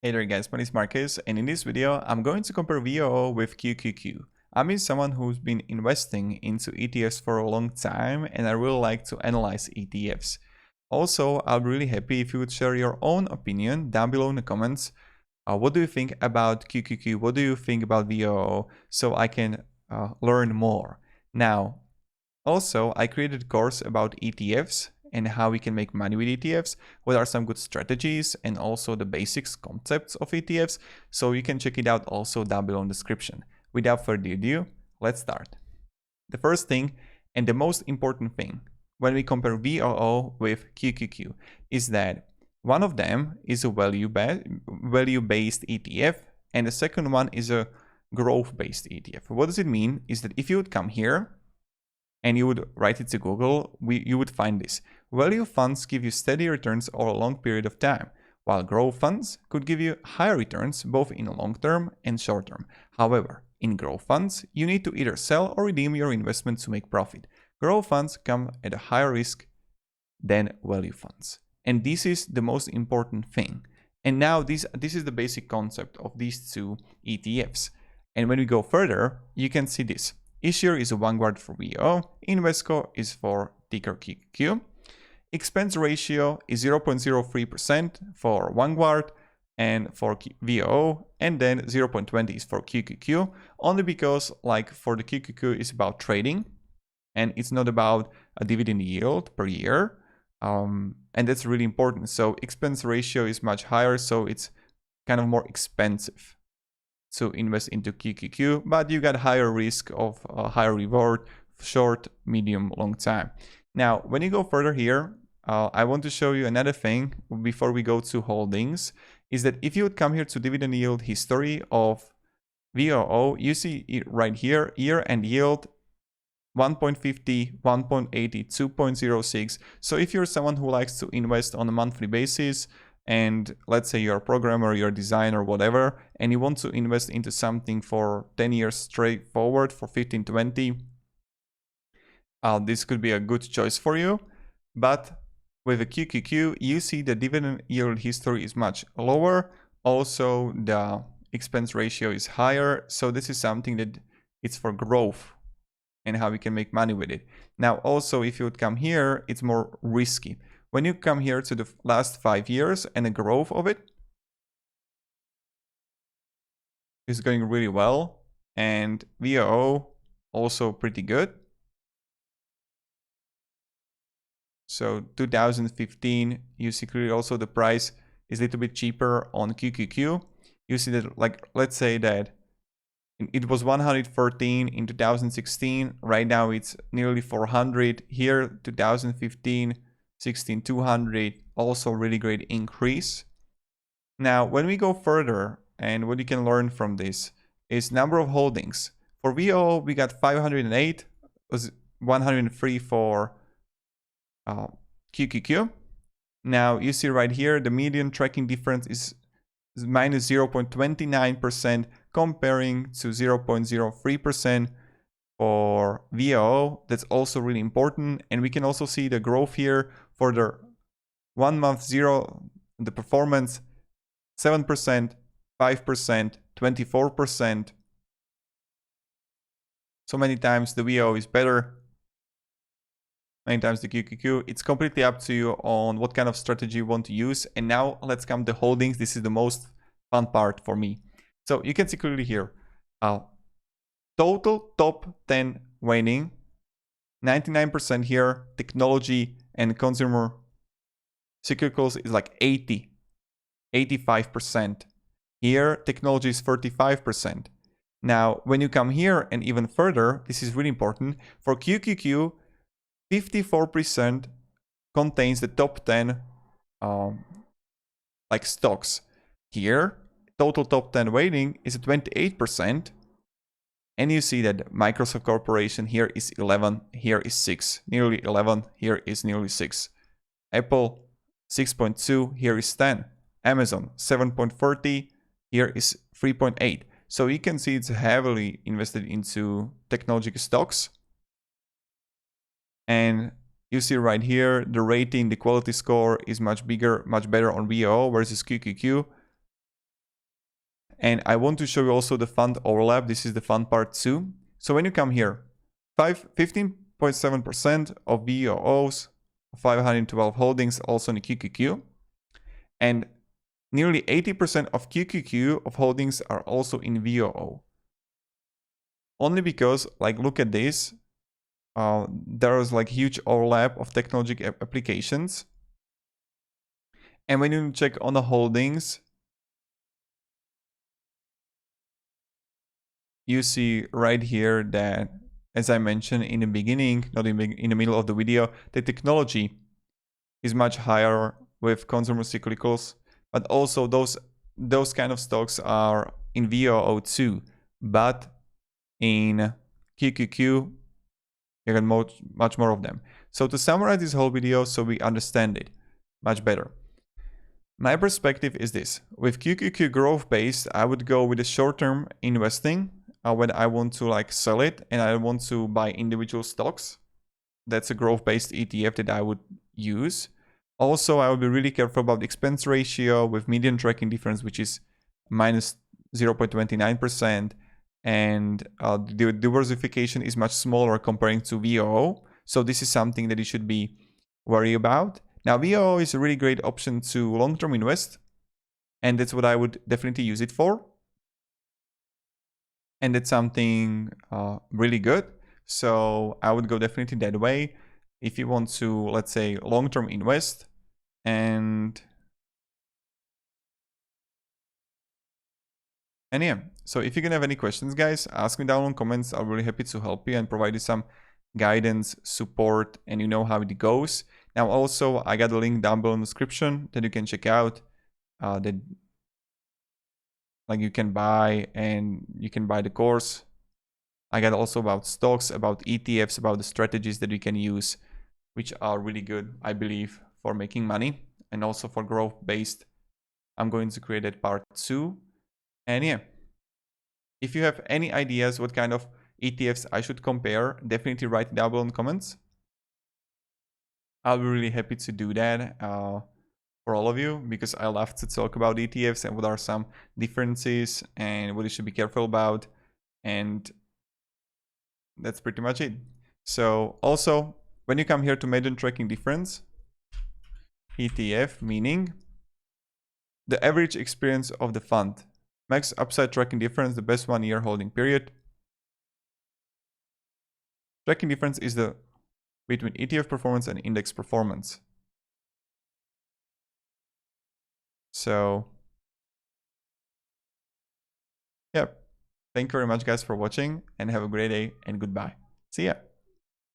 Hey there guys, my name is Marcus, and in this video I'm going to compare VOO with QQQ. I'm someone who's been investing into ETFs for a long time, and I really like to analyze ETFs. Also, I'll be really happy if you would share your own opinion down below in the comments. What do you think about QQQ? What do you think about VOO? So I can learn more. Now, also, I created a course about ETFs and how we can make money with ETFs, what are some good strategies, and also the basics concepts of ETFs. So you can check it out also down below in the description. Without further ado, let's start. The first thing and the most important thing when we compare VOO with QQQ is that one of them is a value-based ETF and the second one is a growth-based ETF. What does it mean is that if you would come here and you would write it to Google, you would find this. Value funds give you steady returns over a long period of time, while growth funds could give you higher returns both in long term and short term. However, in growth funds, you need to either sell or redeem your investment to make profit. Growth funds come at a higher risk than value funds. And this is the most important thing. And now this is the basic concept of these two ETFs. And when we go further, you can see this. Issuer is a Vanguard for VOO, Invesco is for ticker QQQ. Expense ratio is 0.03% for Vanguard and for VOO, and then 0.20 is for QQQ, only because like for the QQQ it's about trading and it's not about a dividend yield per year. And that's really important. So expense ratio is much higher, so it's kind of more expensive to invest into QQQ, but you got higher risk of a higher reward, short, medium, long time. Now, when you go further here, I want to show you another thing before we go to holdings, is that if you would come here to dividend yield history of VOO, you see it right here, year-end yield 1.50, 1.80, 2.06. So if you're someone who likes to invest on a monthly basis, and let's say you're a programmer, you're a designer, whatever, and you want to invest into something for 10 years straight forward, for 15, 20, this could be a good choice for you. But with a QQQ, you see the dividend yield history is much lower. Also, the expense ratio is higher. So this is something that it's for growth and how we can make money with it. Now, also, if you would come here, it's more risky. When you come here to the last 5 years and the growth of it is going really well, and VOO also pretty good. So 2015, you see clearly also the price is a little bit cheaper on QQQ. You see that, like, let's say that it was 113 in 2016. Right now it's nearly 400. Here, 2015, 16, 200, also really great increase. Now, when we go further, and what you can learn from this is number of holdings. For VOO, we got 508, was 103 for QQQ. Now, you see right here, the median tracking difference is minus 0.29% comparing to 0.03% for VOO. That's also really important. And we can also see the growth here for the 1 month zero, the performance 7%, 5%, 24%. So many times the VOO is better, many times the QQQ. It's completely up to you on what kind of strategy you want to use. And now let's come to holdings. This is the most fun part for me. So you can see clearly here, total top 10 weighting, 99% here, technology and consumer cyclicals is like 85%. Here, technology is 35%. Now, when you come here and even further, this is really important. For QQQ, 54% contains the top 10 like stocks. Here, total top 10 weighting is 28%. And you see that Microsoft Corporation here is 11, here is 6, nearly 11, here is nearly 6. Apple 6.2, here is 10. Amazon 7.40, here is 3.8. So you can see it's heavily invested into technology stocks. And you see right here, the rating, the quality score is much bigger, much better on VOO versus QQQ. And I want to show you also the fund overlap. This is the fun part too. So when you come here, 15.7% of VOOs, 512 holdings also in the QQQ, and nearly 80% of QQQ of holdings are also in VOO. Only because, like, look at this, there is like huge overlap of technology applications. And when you check on the holdings, you see right here that, as I mentioned in the beginning, not in the middle of the video, the technology is much higher with consumer cyclicals, but also those kind of stocks are in VOO too, but in QQQ you get much more of them. So to summarize this whole video so we understand it much better, my perspective is this: with QQQ growth based, I would go with the short-term investing when I want to like sell it and I want to buy individual stocks. That's a growth-based ETF that I would use. Also, I would be really careful about the expense ratio with median tracking difference, which is minus 0.29%. And the diversification is much smaller comparing to VOO. So this is something that you should be worried about. Now, VOO is a really great option to long-term invest. And that's what I would definitely use it for. And it's something really good. So I would go definitely that way if you want to, let's say, long-term invest. And yeah, so if you're gonna have any questions, guys, ask me down in comments. I'm really happy to help you and provide you some guidance, support, and you know how it goes. Now also, I got a link down below in the description that you can check out that like you can buy, and you can buy the course. I got also about stocks, about ETFs, about the strategies that you can use, which are really good, I believe, for making money and also for growth based. I'm going to create that part too. And yeah, if you have any ideas what kind of ETFs I should compare, definitely write it down below in the comments. I'll be really happy to do that for all of you, because I love to talk about ETFs and what are some differences and what you should be careful about. And that's pretty much it. So also, when you come here to median tracking difference, ETF, meaning the average experience of the fund, max upside tracking difference, the best 1 year holding period. Tracking difference is the between ETF performance and index performance. So yeah, thank you very much guys for watching, and have a great day, and goodbye. See ya.